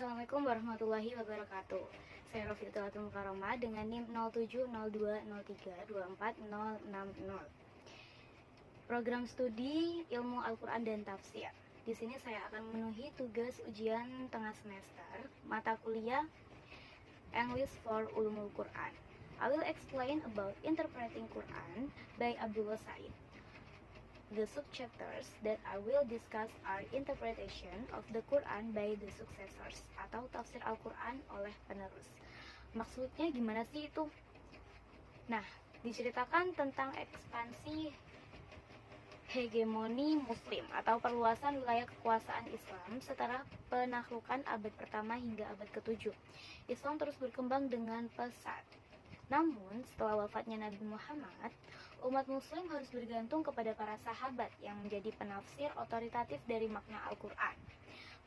Assalamualaikum warahmatullahi wabarakatuh. Saya Rofiqatul Mukarramah dengan NIM 0702032460. Program studi Ilmu Al-Quran dan Tafsir. Di sini saya akan memenuhi tugas ujian tengah semester mata kuliah English for Ulumul Quran. I will explain about interpreting Quran by Abdullah Said. The subchapters that I will discuss are interpretation of the Quran by the successors atau tafsir Al-Quran oleh penerus. Maksudnya gimana sih itu? Nah, diceritakan tentang ekspansi hegemoni muslim atau perluasan wilayah kekuasaan Islam setelah penaklukan abad pertama hingga abad ke-7. Islam terus berkembang dengan pesat. Namun, setelah wafatnya Nabi Muhammad, umat muslim harus bergantung kepada para sahabat yang menjadi penafsir otoritatif dari makna Al-Quran.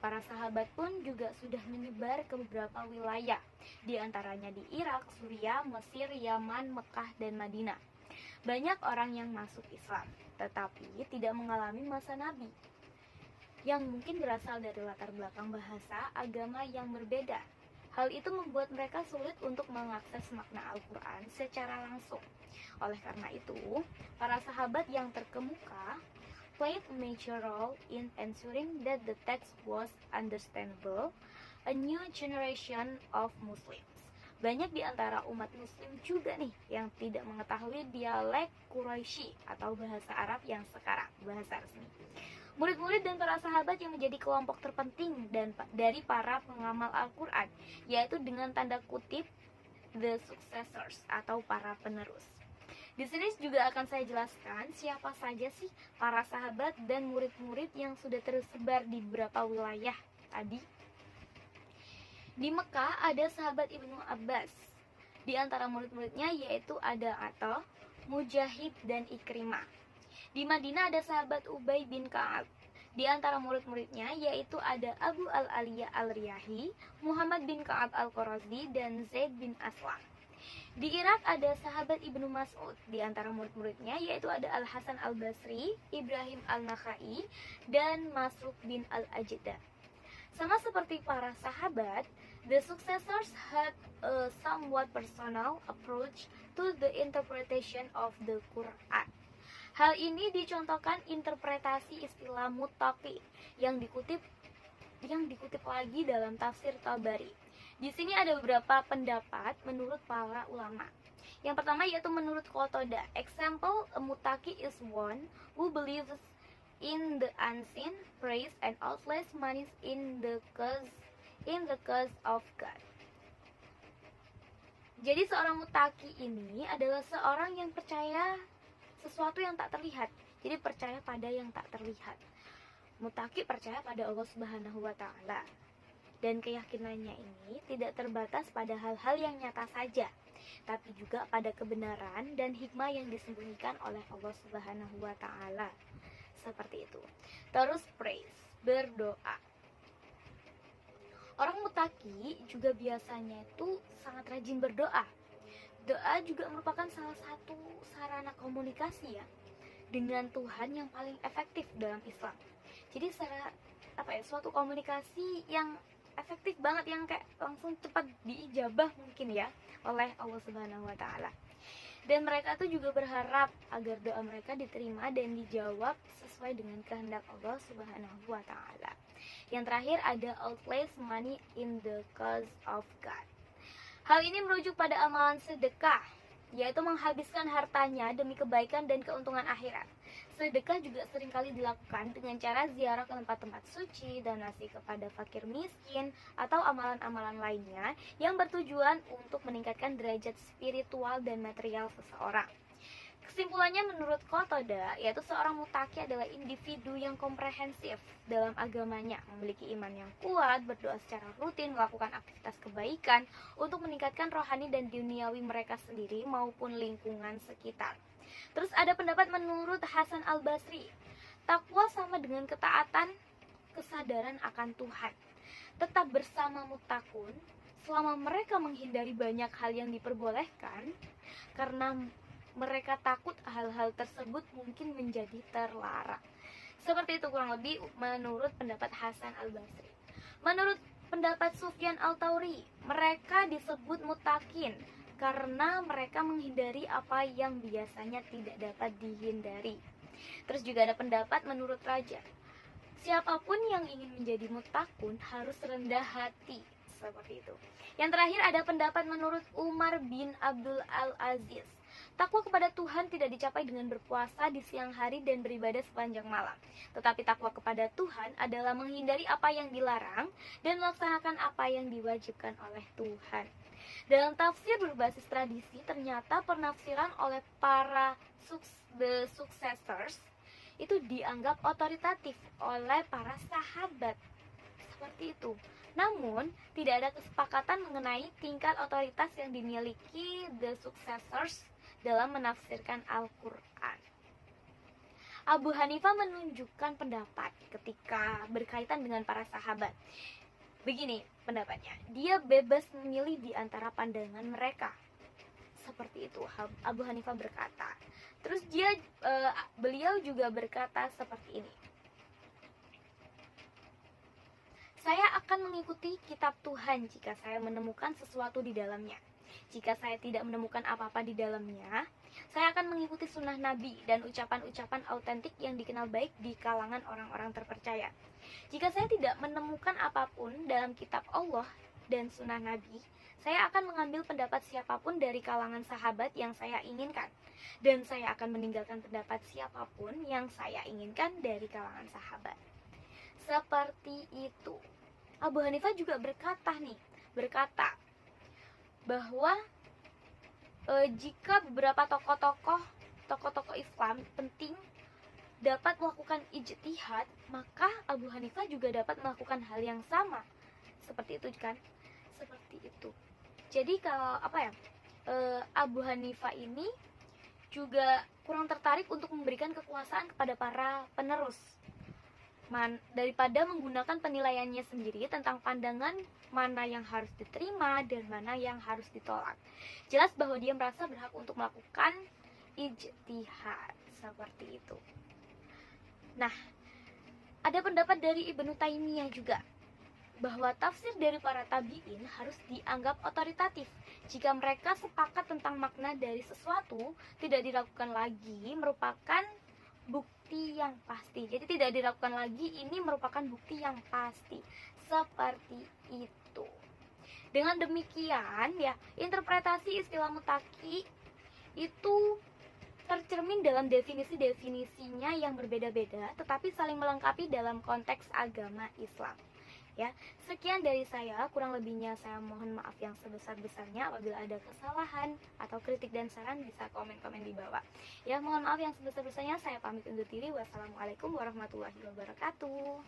Para sahabat pun juga sudah menyebar ke beberapa wilayah, di antaranya di Irak, Suriah, Mesir, Yaman, Mekah, dan Madinah. Banyak orang yang masuk Islam, tetapi tidak mengalami masa Nabi, yang mungkin berasal dari latar belakang bahasa agama yang berbeda. Hal itu membuat mereka sulit untuk mengakses makna Al-Quran secara langsung. Oleh karena itu, para sahabat yang terkemuka played a major role in ensuring that the text was understandable a new generation of Muslims. Banyak di antara umat muslim juga nih yang tidak mengetahui dialek Quraisy atau bahasa Arab yang sekarang bahasa resmi. Murid-murid dan para sahabat yang menjadi kelompok terpenting dari para pengamal Al-Quran, yaitu dengan tanda kutip the successors atau para penerus. Di sini juga akan saya jelaskan siapa saja sih para sahabat dan murid-murid yang sudah tersebar di beberapa wilayah tadi. Di Mekah ada sahabat Ibnu Abbas. Di antara murid-muridnya yaitu ada Atta, Mujahid, dan Ikrimah. Di Madinah ada sahabat Ubay bin Ka'ab. Di antara murid-muridnya yaitu ada Abu Al-Aliyah Al-Riyahi, Muhammad bin Ka'ab Al-Qurazi, dan Zaid bin Aslam. Di Irak ada sahabat Ibnu Mas'ud. Di antara murid-muridnya yaitu ada Al-Hasan Al-Basri, Ibrahim Al-Nakhai, dan Masruq bin Al-Ajda. Sama seperti para sahabat, the successors had a somewhat personal approach to the interpretation of the Quran. Hal ini dicontohkan interpretasi istilah muttaqi yang dikutip lagi dalam tafsir Tabari. Di sini ada beberapa pendapat menurut para ulama. Yang pertama yaitu menurut Qatadah. Example, a muttaqi is one who believes in the unseen, praise and outlays money in the cause of God. Jadi seorang muttaqi ini adalah seorang yang percaya sesuatu yang tak terlihat. Jadi percaya pada yang tak terlihat. Muttaqi percaya pada Allah Subhanahu wa taala. Dan keyakinannya ini tidak terbatas pada hal-hal yang nyata saja, tapi juga pada kebenaran dan hikmah yang disembunyikan oleh Allah Subhanahu wa taala. Seperti itu. Terus praise, berdoa. Orang muttaqi juga biasanya itu sangat rajin berdoa. Doa juga merupakan salah satu sarana komunikasi ya dengan Tuhan yang paling efektif dalam Islam. Jadi suatu komunikasi yang efektif banget, yang kayak langsung cepat diijabah mungkin ya oleh Allah Subhanahu wa taala. Dan mereka tuh juga berharap agar doa mereka diterima dan dijawab sesuai dengan kehendak Allah Subhanahu wa taala. Yang terakhir ada outlays money in the cause of God. Hal ini merujuk pada amalan sedekah, yaitu menghabiskan hartanya demi kebaikan dan keuntungan akhirat. Sedekah juga seringkali dilakukan dengan cara ziarah ke tempat-tempat suci, donasi kepada fakir miskin, atau amalan-amalan lainnya yang bertujuan untuk meningkatkan derajat spiritual dan material seseorang. Kesimpulannya menurut Qatadah, yaitu seorang muttaqi adalah individu yang komprehensif dalam agamanya, memiliki iman yang kuat, berdoa secara rutin, melakukan aktivitas kebaikan untuk meningkatkan rohani dan duniawi mereka sendiri maupun lingkungan sekitar. Terus ada pendapat menurut Hasan Al-Basri, takwa sama dengan ketaatan, kesadaran akan Tuhan. Tetap bersama muttaqun selama mereka menghindari banyak hal yang diperbolehkan, karena mereka takut hal-hal tersebut mungkin menjadi terlarang. Seperti itu kurang lebih menurut pendapat Hasan Al-Basri. Menurut pendapat Sufyan al-Tsauri, mereka disebut mutakin karena mereka menghindari apa yang biasanya tidak dapat dihindari. Terus juga ada pendapat menurut raja, siapapun yang ingin menjadi mutakun harus rendah hati, seperti itu. Yang terakhir ada pendapat menurut Umar bin Abdul Al-Aziz, takwa kepada Tuhan tidak dicapai dengan berpuasa di siang hari dan beribadah sepanjang malam. Tetapi takwa kepada Tuhan adalah menghindari apa yang dilarang dan melaksanakan apa yang diwajibkan oleh Tuhan. Dalam tafsir berbasis tradisi, ternyata penafsiran oleh para the successors itu dianggap otoritatif oleh para sahabat. Seperti itu. Namun, tidak ada kesepakatan mengenai tingkat otoritas yang dimiliki the successors dalam menafsirkan Al-Quran. Abu Hanifah menunjukkan pendapat ketika berkaitan dengan para sahabat. Begini pendapatnya, dia bebas memilih di antara pandangan mereka. Seperti itu Abu Hanifah berkata. Terus beliau juga berkata seperti ini, saya akan mengikuti kitab Tuhan jika saya menemukan sesuatu di dalamnya. Jika saya tidak menemukan apa-apa di dalamnya, saya akan mengikuti sunnah Nabi dan ucapan-ucapan autentik yang dikenal baik di kalangan orang-orang terpercaya. Jika saya tidak menemukan apapun dalam kitab Allah dan sunnah Nabi, saya akan mengambil pendapat siapapun dari kalangan sahabat yang saya inginkan. Dan saya akan meninggalkan pendapat siapapun yang saya inginkan dari kalangan sahabat. Seperti itu. Abu Hanifah juga berkata bahwa jika beberapa tokoh-tokoh Islam penting dapat melakukan ijtihad, maka Abu Hanifah juga dapat melakukan hal yang sama. Seperti itu kan? Seperti itu. Jadi kalau Abu Hanifah ini juga kurang tertarik untuk memberikan kekuasaan kepada para penerus daripada menggunakan penilaiannya sendiri tentang pandangan mana yang harus diterima dan mana yang harus ditolak. Jelas bahwa dia merasa berhak untuk melakukan ijtihad seperti itu. Nah, ada pendapat dari Ibnu Taimiyah juga bahwa tafsir dari para tabi'in harus dianggap otoritatif. Jika mereka sepakat tentang makna dari sesuatu, tidak diragukan lagi merupakan bukti yang pasti. Jadi tidak diragukan lagi, ini merupakan bukti yang pasti. Seperti itu. Dengan demikian ya, interpretasi istilah mutaki itu tercermin dalam definisi-definisinya yang berbeda-beda, tetapi saling melengkapi dalam konteks agama Islam. Ya, sekian dari saya, kurang lebihnya saya mohon maaf yang sebesar-besarnya. Apabila ada kesalahan atau kritik dan saran bisa komen-komen di bawah. Ya, mohon maaf yang sebesar-besarnya, saya pamit undur diri. Wassalamualaikum warahmatullahi wabarakatuh.